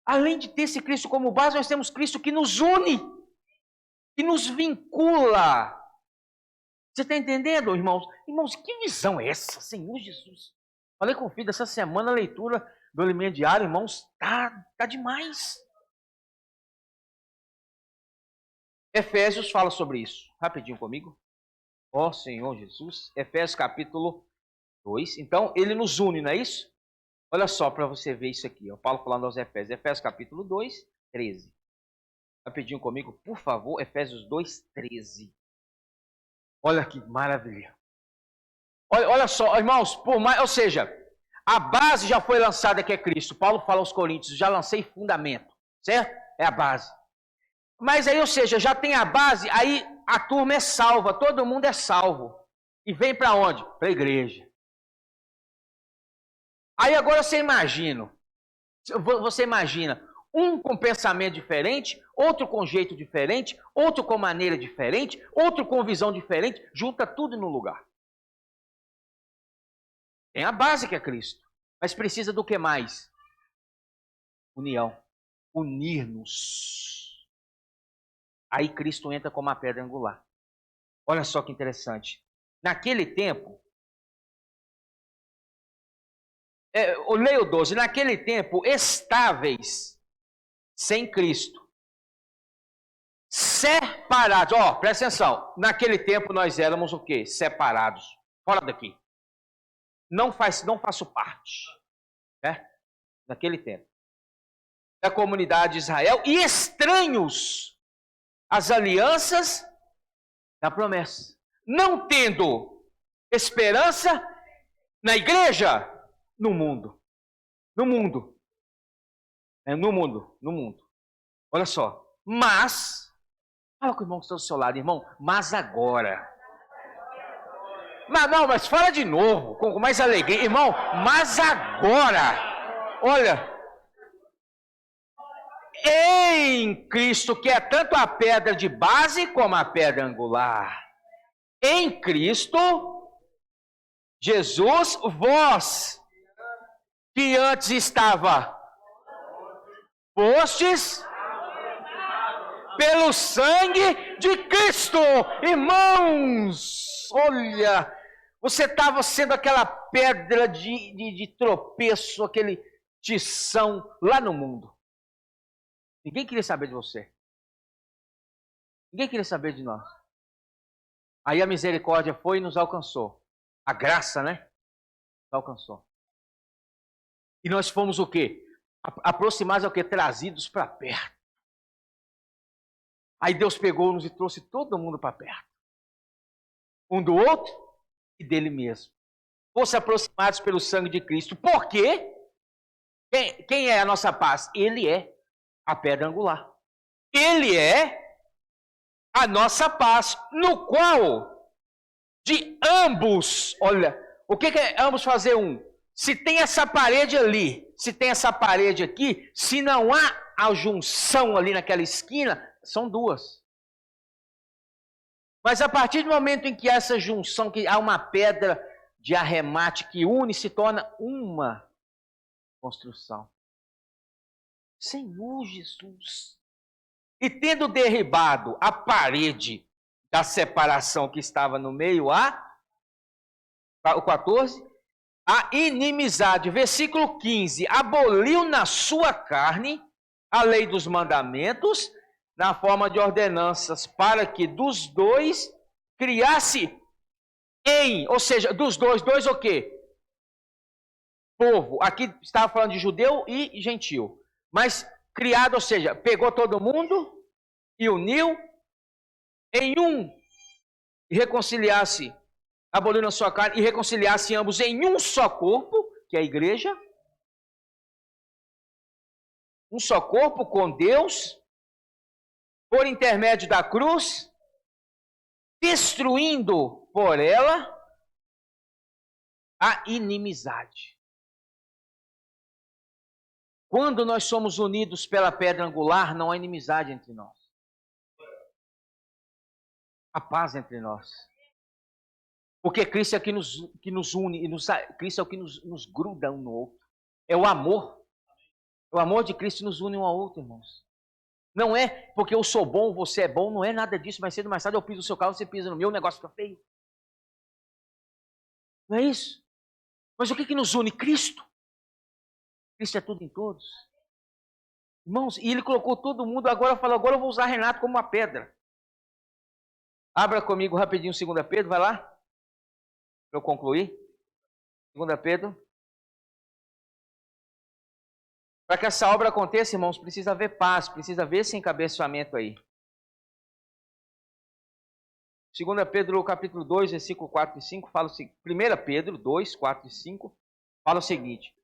Além de ter esse Cristo como base, nós temos Cristo que nos une, que nos vincula. Você está entendendo, irmãos? Irmãos, que visão é essa, Senhor Jesus? Falei com o filho essa semana, a leitura do alimento diário, irmãos, tá demais. Efésios fala sobre isso. Rapidinho comigo. Ó Senhor Jesus. Efésios capítulo 2. Então, ele nos une, não é isso? Olha só para você ver isso aqui. Ó. Paulo falando aos Efésios. Efésios capítulo 2, 13. Rapidinho comigo, por favor. Efésios 2, 13. Olha que maravilha. Olha só, irmãos, ou seja, a base já foi lançada que é Cristo. Paulo fala aos Coríntios, já lancei fundamento, certo? É a base. Mas aí, ou seja, já tem a base, aí a turma é salva, todo mundo é salvo. E vem para onde? Para a igreja. Aí agora você imagina um com pensamento diferente, outro com jeito diferente, outro com maneira diferente, outro com visão diferente, junta tudo no lugar. Tem a base que é Cristo, mas precisa do que mais? União. Unir-nos. Aí Cristo entra como a pedra angular. Olha só que interessante. Naquele tempo, eu leio 12, naquele tempo, estáveis sem Cristo, separados. Ó, presta atenção. Naquele tempo nós éramos o quê? Separados. Fora daqui. Não faço parte. Né? Naquele tempo. Da comunidade de Israel e estranhos às alianças da promessa. Não tendo esperança na igreja, no mundo. No mundo. No mundo. Olha só. Mas, fala com o irmão que está do seu lado, irmão, mas agora. Mas fala de novo, com mais alegria. Irmão, mas agora. Olha. Em Cristo, que é tanto a pedra de base como a pedra angular. Em Cristo, Jesus, vós, que antes estava postes pelo sangue de Cristo. Irmãos, olha, você estava sendo aquela pedra de tropeço, aquele tição lá no mundo. Ninguém queria saber de você. Ninguém queria saber de nós. Aí a misericórdia foi e nos alcançou. A graça, né? Nos alcançou. E nós fomos o quê? Aproximados ao quê? Trazidos para perto. Aí Deus pegou-nos e trouxe todo mundo para perto. Um do outro e dele mesmo. Fosse aproximados pelo sangue de Cristo. Por quê? Quem é a nossa paz? Ele é a pedra angular. Ele é a nossa paz, no qual de ambos, olha, o que é ambos fazer um? Se tem essa parede ali, se tem essa parede aqui, se não há a junção ali naquela esquina, são duas. Mas a partir do momento em que há essa junção, que há uma pedra de arremate que une, se torna uma construção. Senhor Jesus. E tendo derribado a parede da separação que estava no meio, o 14, a inimizade, versículo 15, aboliu na sua carne a lei dos mandamentos, na forma de ordenanças, para que dos dois criasse ou seja, dos dois o quê? Povo, aqui estava falando de judeu e gentil, mas criado, ou seja, pegou todo mundo e uniu em um, e reconciliasse, aboliu na sua carne, e reconciliasse ambos em um só corpo, que é a igreja, um só corpo com Deus, por intermédio da cruz, destruindo por ela a inimizade. Quando nós somos unidos pela pedra angular, não há inimizade entre nós. A paz entre nós. Porque Cristo é o que nos une, Cristo é o que nos gruda um no outro. É o amor. O amor de Cristo nos une um ao outro, irmãos. Não é porque eu sou bom, você é bom, não é nada disso. Mais cedo ou mais tarde eu piso no seu carro, você pisa no meu, o negócio fica feio. Não é isso? Mas o que nos une? Cristo. Cristo é tudo em todos. Irmãos, e ele colocou todo mundo, agora eu vou usar Renato como uma pedra. Abra comigo rapidinho 2 Pedro, vai lá. Para eu concluir. 2 Pedro. Para que essa obra aconteça, irmãos, precisa haver paz, precisa haver esse encabeçamento aí. 2 Pedro, capítulo 2, versículo 4 e 5, fala o seguinte. 1 Pedro 2, 4 e 5, fala o seguinte.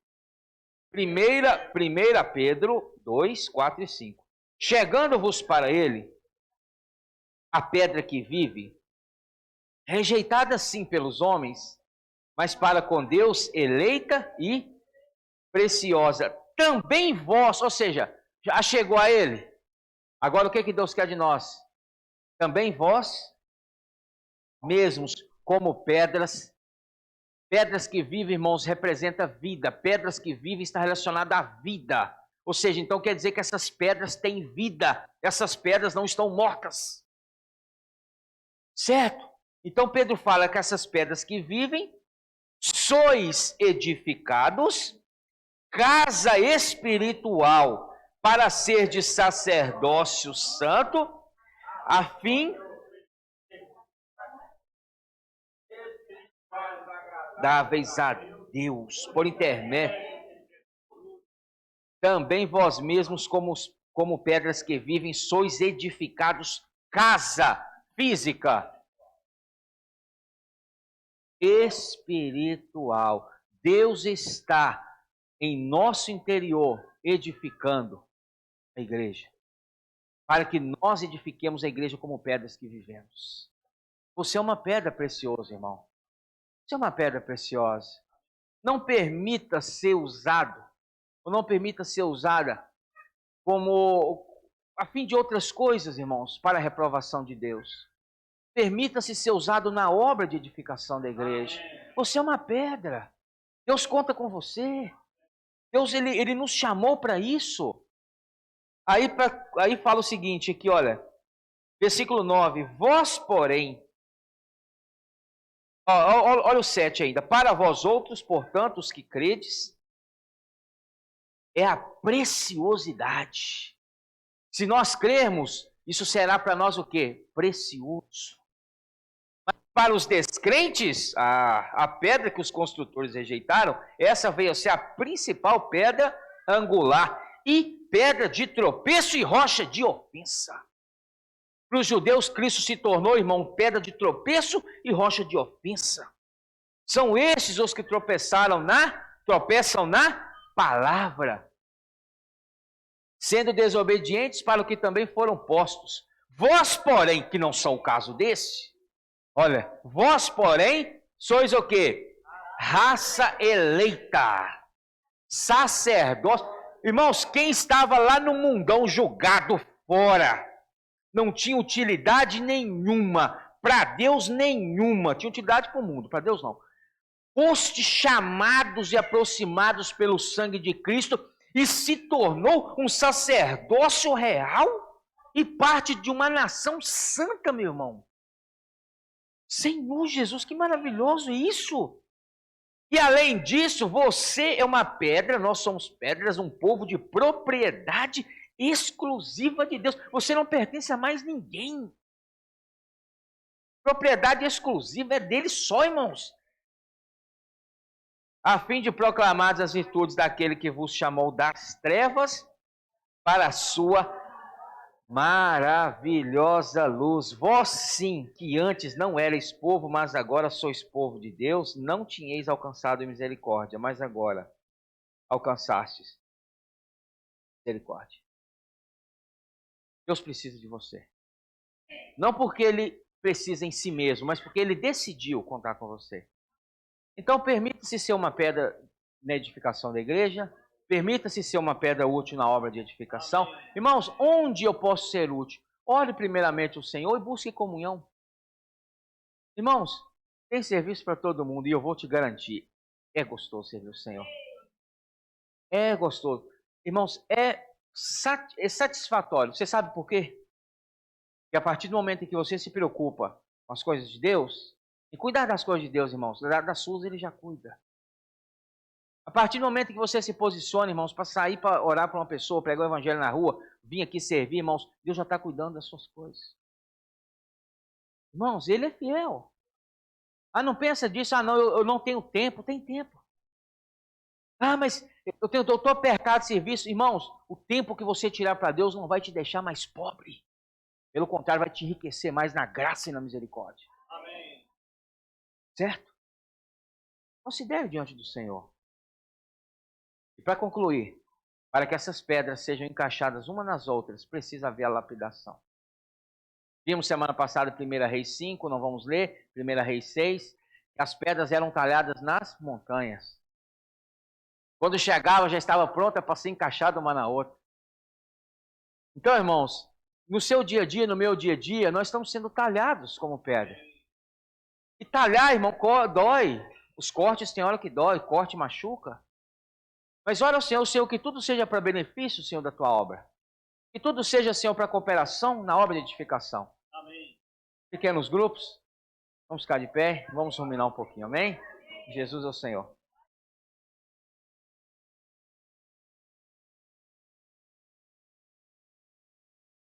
1 Pedro 2, 4 e 5. Chegando-vos para ele, a pedra que vive, rejeitada sim pelos homens, mas para com Deus eleita e preciosa. Também vós, ou seja, já chegou a ele. Agora o que Deus quer de nós? Também vós mesmos, como pedras que vivem, irmãos, representa vida. Pedras que vivem está relacionada à vida. Ou seja, então quer dizer que essas pedras têm vida. Essas pedras não estão mortas. Certo? Então Pedro fala que essas pedras que vivem, sois edificados, casa espiritual, para ser de sacerdócio santo, a fim dáveis a Deus, por intermédio, também vós mesmos, como pedras que vivem, sois edificados, casa física, espiritual. Deus está em nosso interior edificando a igreja, para que nós edifiquemos a igreja como pedras que vivemos. Você é uma pedra preciosa, irmão. Você é uma pedra preciosa. Não permita ser usado, ou não permita ser usada como a fim de outras coisas, irmãos, para a reprovação de Deus. Permita-se ser usado na obra de edificação da igreja. Você é uma pedra. Deus conta com você. Deus, ele nos chamou para isso. Aí fala o seguinte aqui, olha. Versículo 9. Vós, porém... Olha o 7 ainda. Para vós outros, portanto, os que credes, é a preciosidade. Se nós crermos, isso será para nós o quê? Precioso. Mas para os descrentes, a pedra que os construtores rejeitaram, essa veio a ser a principal pedra angular e pedra de tropeço e rocha de ofensa. Para os judeus, Cristo se tornou, irmão, pedra de tropeço e rocha de ofensa. São estes os que tropeçam na palavra, sendo desobedientes para o que também foram postos. Vós, porém, que não são o caso desse, olha, vós, porém, sois o quê? Raça eleita, sacerdócio. Irmãos, quem estava lá no mundão julgado fora, não tinha utilidade nenhuma, para Deus nenhuma, tinha utilidade para o mundo, para Deus não. Foste chamados e aproximados pelo sangue de Cristo e se tornou um sacerdócio real e parte de uma nação santa, meu irmão. Senhor Jesus, que maravilhoso isso! E além disso, você é uma pedra, nós somos pedras, um povo de propriedade exclusiva de Deus. Você não pertence a mais ninguém. Propriedade exclusiva é dele só, irmãos. A fim de proclamar as virtudes daquele que vos chamou das trevas para a sua maravilhosa luz. Vós sim, que antes não erais povo, mas agora sois povo de Deus, não tinhais alcançado misericórdia, mas agora alcançastes misericórdia. Deus precisa de você. Não porque Ele precisa em si mesmo, mas porque Ele decidiu contar com você. Então, permita-se ser uma pedra na edificação da igreja, permita-se ser uma pedra útil na obra de edificação. Irmãos, onde eu posso ser útil? Ore primeiramente o Senhor e busque comunhão. Irmãos, tem serviço para todo mundo e eu vou te garantir, é gostoso servir o Senhor. É gostoso. Irmãos, é satisfatório. Você sabe por quê? Porque a partir do momento em que você se preocupa com as coisas de Deus, e cuidar das coisas de Deus, irmãos, das suas Ele já cuida. A partir do momento que você se posiciona, irmãos, para sair para orar para uma pessoa, pregar o evangelho na rua, vir aqui servir, irmãos, Deus já está cuidando das suas coisas. Irmãos, Ele é fiel. Ah, não pensa disso, não, eu não tenho tempo. Tem tempo. Ah, mas eu estou apertado de serviço. Irmãos, o tempo que você tirar para Deus não vai te deixar mais pobre. Pelo contrário, vai te enriquecer mais na graça e na misericórdia. Amém. Certo? Considere diante do Senhor. E para concluir, para que essas pedras sejam encaixadas umas nas outras, precisa haver a lapidação. Vimos semana passada 1 Reis 5, não vamos ler, 1 Reis 6, que as pedras eram talhadas nas montanhas. Quando chegava, já estava pronta para ser encaixada uma na outra. Então, irmãos, no seu dia a dia, no meu dia a dia, nós estamos sendo talhados como pedra. E talhar, irmão, dói. Os cortes tem hora que dói, corte machuca. Mas ora, Senhor, que tudo seja para benefício, Senhor, da tua obra. Que tudo seja, Senhor, para cooperação na obra de edificação. Amém. Pequenos grupos, Vamos ficar de pé, vamos ruminar um pouquinho, amém? Jesus é o Senhor.